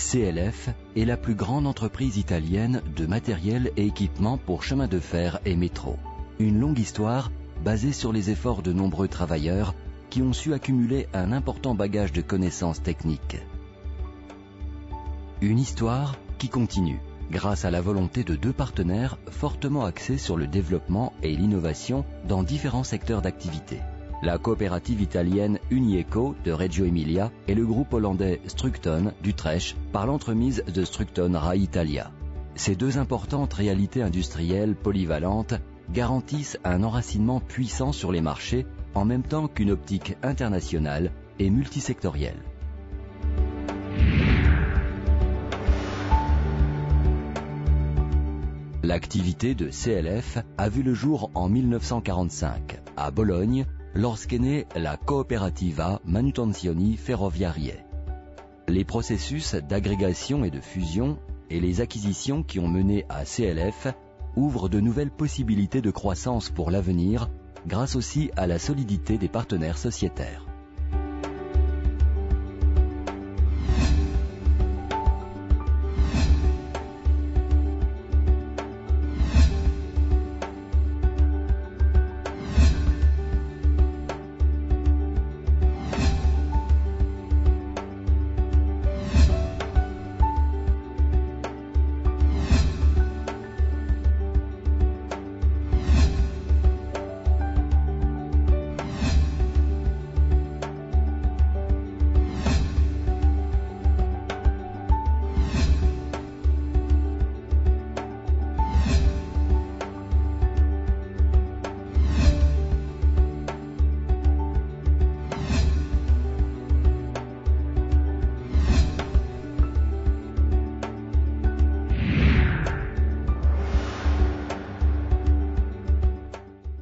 CLF est la plus grande entreprise italienne de matériel et équipement pour chemin de fer et métro. Une longue histoire basée sur les efforts de nombreux travailleurs qui ont su accumuler un important bagage de connaissances techniques. Une histoire qui continue grâce à la volonté de deux partenaires fortement axés sur le développement et l'innovation dans différents secteurs d'activité. La coopérative italienne Unieco de Reggio Emilia et le groupe hollandais Strukton d'Utrecht par l'entremise de Strukton Rail Italia. Ces deux importantes réalités industrielles polyvalentes garantissent un enracinement puissant sur les marchés en même temps qu'une optique internationale et multisectorielle. L'activité de CLF a vu le jour en 1945 à Bologne lorsqu'est née la Cooperativa Manutenzioni Ferroviarie. Les processus d'agrégation et de fusion et les acquisitions qui ont mené à CLF ouvrent de nouvelles possibilités de croissance pour l'avenir grâce aussi à la solidité des partenaires sociétaires.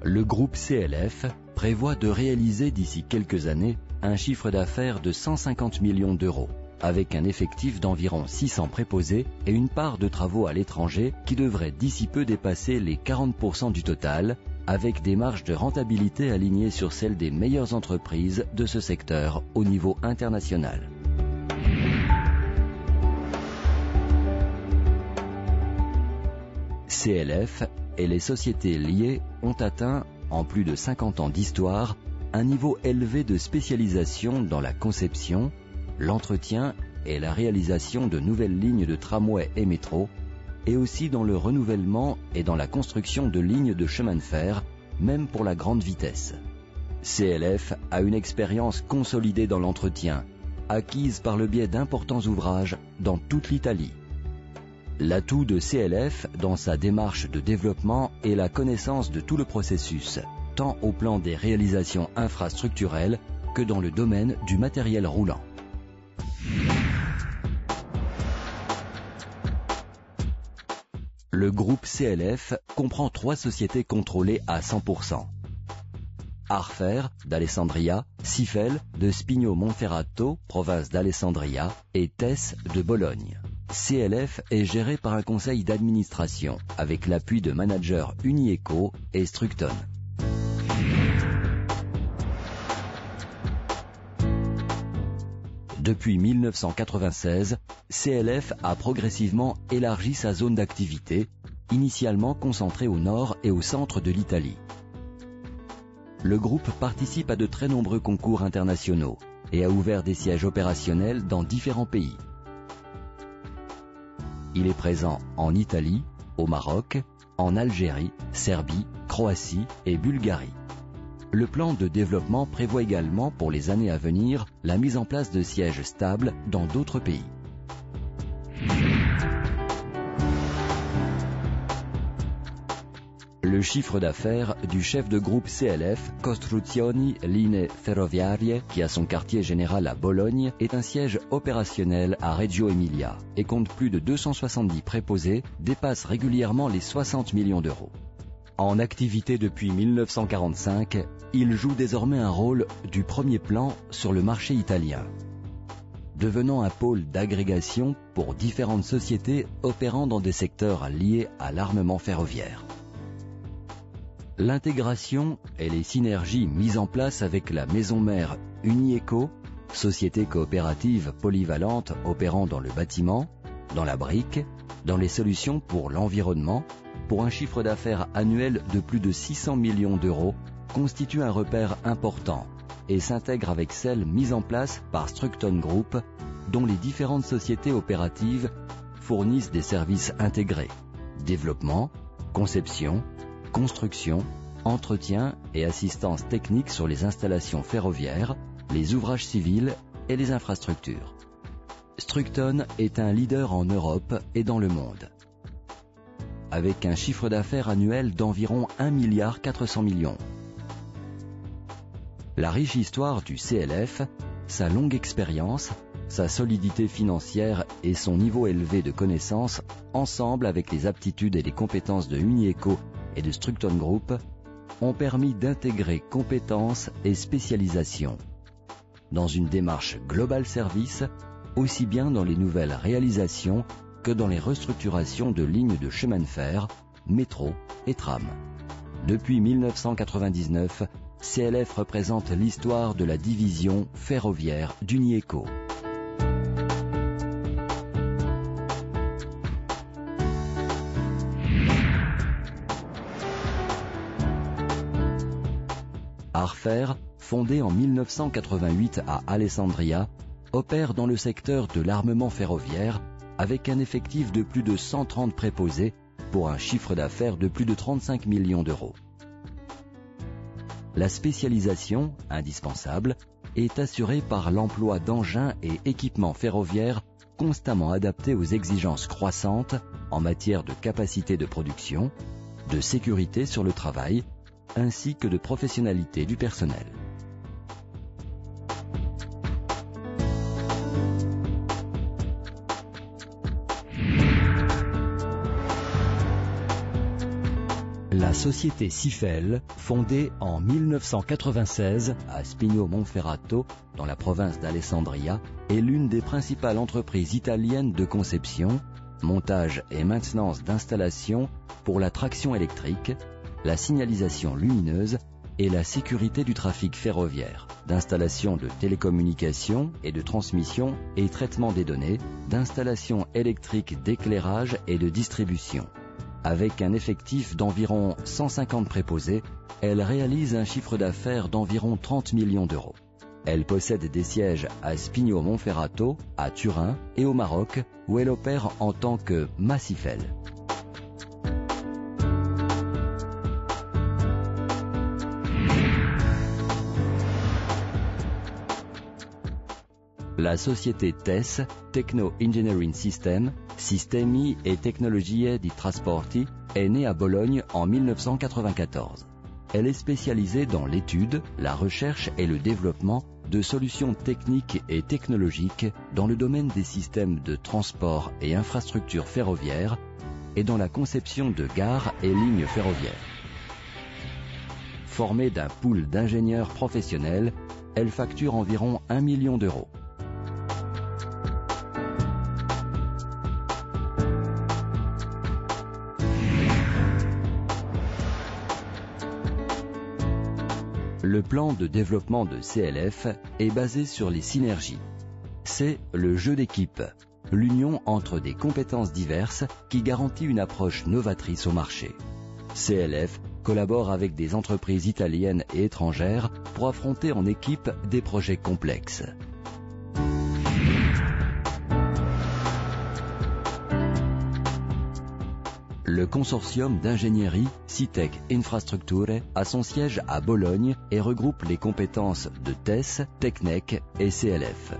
Le groupe CLF prévoit de réaliser d'ici quelques années un chiffre d'affaires de 150 millions d'euros, avec un effectif d'environ 600 préposés et une part de travaux à l'étranger qui devrait d'ici peu dépasser les 40% du total, avec des marges de rentabilité alignées sur celles des meilleures entreprises de ce secteur au niveau international. CLF et les sociétés liées ont atteint, en plus de 50 ans d'histoire, un niveau élevé de spécialisation dans la conception, l'entretien et la réalisation de nouvelles lignes de tramway et métro, et aussi dans le renouvellement et dans la construction de lignes de chemin de fer, même pour la grande vitesse. CLF a une expérience consolidée dans l'entretien, acquise par le biais d'importants ouvrages dans toute l'Italie. L'atout de CLF dans sa démarche de développement est la connaissance de tout le processus, tant au plan des réalisations infrastructurelles que dans le domaine du matériel roulant. Le groupe CLF comprend 3 sociétés contrôlées à 100%. Arfer d'Alessandria, Sifel de Spigno Monferrato, province d'Alessandria, et Tess de Bologne. CLF est géré par un conseil d'administration avec l'appui de managers Unieco et Strukton. Depuis 1996, CLF a progressivement élargi sa zone d'activité, initialement concentrée au nord et au centre de l'Italie. Le groupe participe à de très nombreux concours internationaux et a ouvert des sièges opérationnels dans différents pays. Il est présent en Italie, au Maroc, en Algérie, Serbie, Croatie et Bulgarie. Le plan de développement prévoit également pour les années à venir la mise en place de sièges stables dans d'autres pays. Le chiffre d'affaires du chef de groupe CLF, Costruzioni Linee Ferroviarie, qui a son quartier général à Bologne, est un siège opérationnel à Reggio Emilia et compte plus de 270 préposés, dépasse régulièrement les 60 millions d'euros. En activité depuis 1945, il joue désormais un rôle du premier plan sur le marché italien, devenant un pôle d'agrégation pour différentes sociétés opérant dans des secteurs liés à l'armement ferroviaire. L'intégration et les synergies mises en place avec la maison mère Unieco société coopérative polyvalente opérant dans le bâtiment, dans la brique, dans les solutions pour l'environnement, pour un chiffre d'affaires annuel de plus de 600 millions d'euros, constitue un repère important et s'intègre avec celles mises en place par Structon Group, dont les différentes sociétés opératives fournissent des services intégrés, développement, conception, construction, entretien et assistance technique sur les installations ferroviaires, les ouvrages civils et les infrastructures. Structon est un leader en Europe et dans le monde, avec un chiffre d'affaires annuel d'environ 1,4 milliard. La riche histoire du CLF, sa longue expérience, sa solidité financière et son niveau élevé de connaissances, ensemble avec les aptitudes et les compétences de Unieco et de Structon Group, ont permis d'intégrer compétences et spécialisation dans une démarche global service, aussi bien dans les nouvelles réalisations que dans les restructurations de lignes de chemin de fer, métro et tram. Depuis 1999, CLF représente l'histoire de la division ferroviaire d'Unieco. Arfer, fondé en 1988 à Alessandria, opère dans le secteur de l'armement ferroviaire avec un effectif de plus de 130 préposés pour un chiffre d'affaires de plus de 35 millions d'euros. La spécialisation, indispensable, est assurée par l'emploi d'engins et équipements ferroviaires constamment adaptés aux exigences croissantes en matière de capacité de production, de sécurité sur le travail, ainsi que de professionnalité du personnel. La société Sifel, fondée en 1996 à Spigno Monferrato, dans la province d'Alessandria, est l'une des principales entreprises italiennes de conception, montage et maintenance d'installations pour la traction électrique, la signalisation lumineuse et la sécurité du trafic ferroviaire, d'installation de télécommunications et de transmission et traitement des données, d'installation électrique d'éclairage et de distribution. Avec un effectif d'environ 150 préposés, elle réalise un chiffre d'affaires d'environ 30 millions d'euros. Elle possède des sièges à Spigno Monferrato, à Turin et au Maroc, où elle opère en tant que Massifel. La société TES, Techno Engineering System, Sistemi e Tecnologie di Trasporti, est née à Bologne en 1994. Elle est spécialisée dans l'étude, la recherche et le développement de solutions techniques et technologiques dans le domaine des systèmes de transport et infrastructures ferroviaires et dans la conception de gares et lignes ferroviaires. Formée d'un pool d'ingénieurs professionnels, elle facture environ 1 million d'euros. Le plan de développement de CLF est basé sur les synergies. C'est le jeu d'équipe, l'union entre des compétences diverses qui garantit une approche novatrice au marché. CLF collabore avec des entreprises italiennes et étrangères pour affronter en équipe des projets complexes. Le consortium d'ingénierie Citec Infrastructure a son siège à Bologne et regroupe les compétences de TES, Technec et CLF.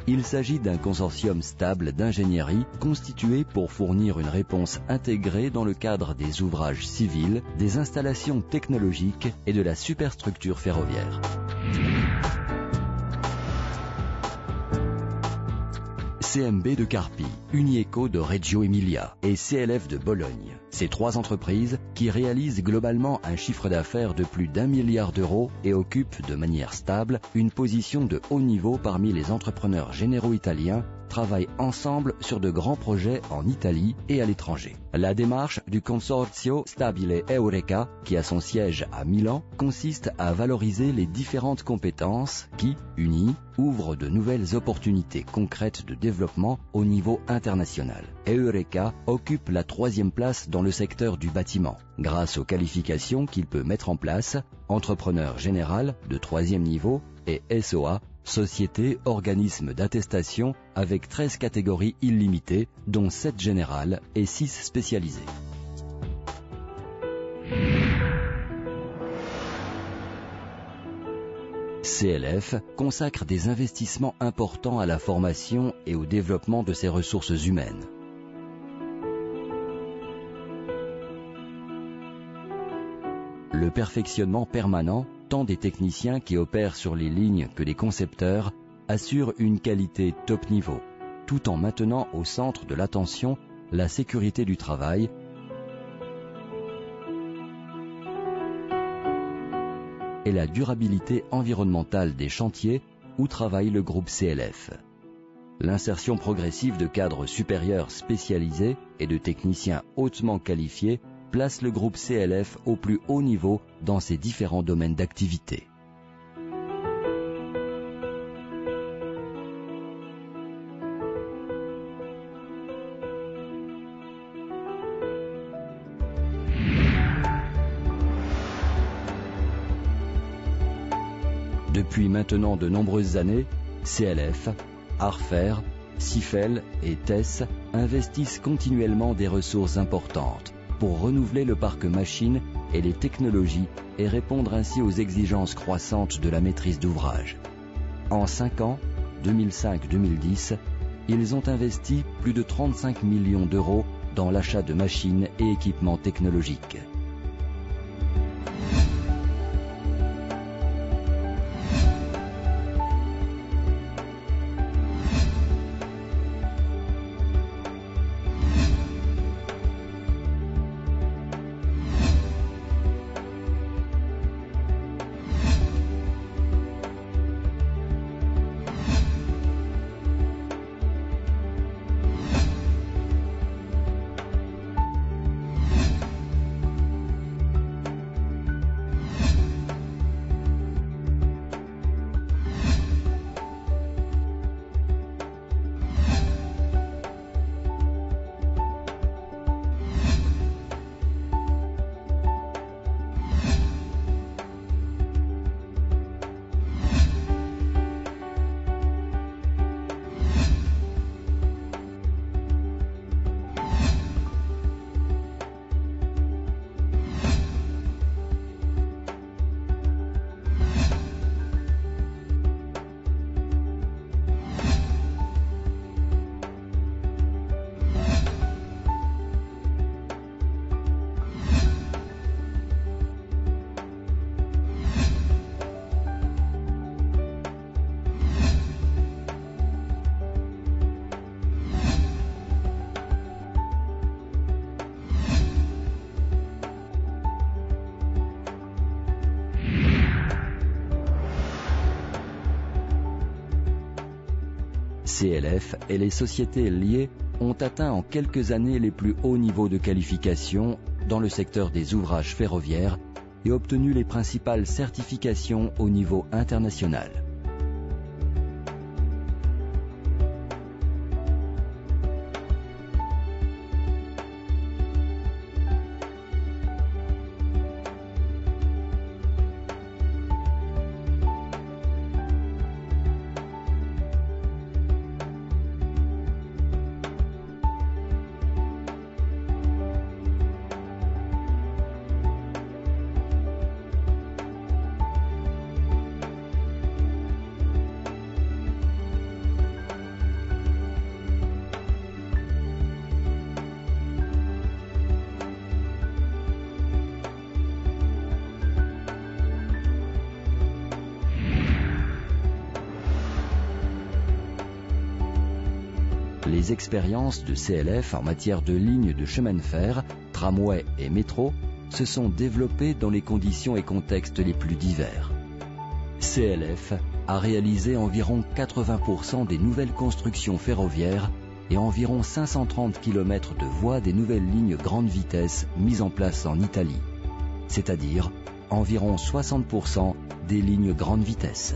Il s'agit d'un consortium stable d'ingénierie constitué pour fournir une réponse intégrée dans le cadre des ouvrages civils, des installations technologiques et de la superstructure ferroviaire. CMB de Carpi, Unieco de Reggio Emilia et CLF de Bologne. Ces trois entreprises qui réalisent globalement un chiffre d'affaires de plus d'1 milliard d'euros et occupent de manière stable une position de haut niveau parmi les entrepreneurs généraux italiens travaillent ensemble sur de grands projets en Italie et à l'étranger. La démarche du Consorzio Stabile Eureka, qui a son siège à Milan, consiste à valoriser les différentes compétences qui, unies, ouvrent de nouvelles opportunités concrètes de développement au niveau international. Eureka occupe la 3e place dans le secteur du bâtiment, grâce aux qualifications qu'il peut mettre en place, entrepreneur général de 3e niveau et SOA, société, organisme d'attestation avec 13 catégories illimitées, dont 7 générales et 6 spécialisées. CLF consacre des investissements importants à la formation et au développement de ses ressources humaines. Le perfectionnement permanent, tant des techniciens qui opèrent sur les lignes que des concepteurs, assure une qualité top niveau, tout en maintenant au centre de l'attention la sécurité du travail et la durabilité environnementale des chantiers où travaille le groupe CLF. L'insertion progressive de cadres supérieurs spécialisés et de techniciens hautement qualifiés place le groupe CLF au plus haut niveau dans ses différents domaines d'activité. Depuis maintenant de nombreuses années, CLF, Arfer, Sifel et TES investissent continuellement des ressources importantes pour renouveler le parc machine et les technologies et répondre ainsi aux exigences croissantes de la maîtrise d'ouvrage. En 5 ans, 2005-2010, ils ont investi plus de 35 millions d'euros dans l'achat de machines et équipements technologiques. CLF et les sociétés liées ont atteint en quelques années les plus hauts niveaux de qualification dans le secteur des ouvrages ferroviaires et obtenu les principales certifications au niveau international. Les expériences de CLF en matière de lignes de chemin de fer, tramway et métro se sont développées dans les conditions et contextes les plus divers. CLF a réalisé environ 80% des nouvelles constructions ferroviaires et environ 530 km de voies des nouvelles lignes grande vitesse mises en place en Italie, c'est-à-dire environ 60% des lignes grande vitesse.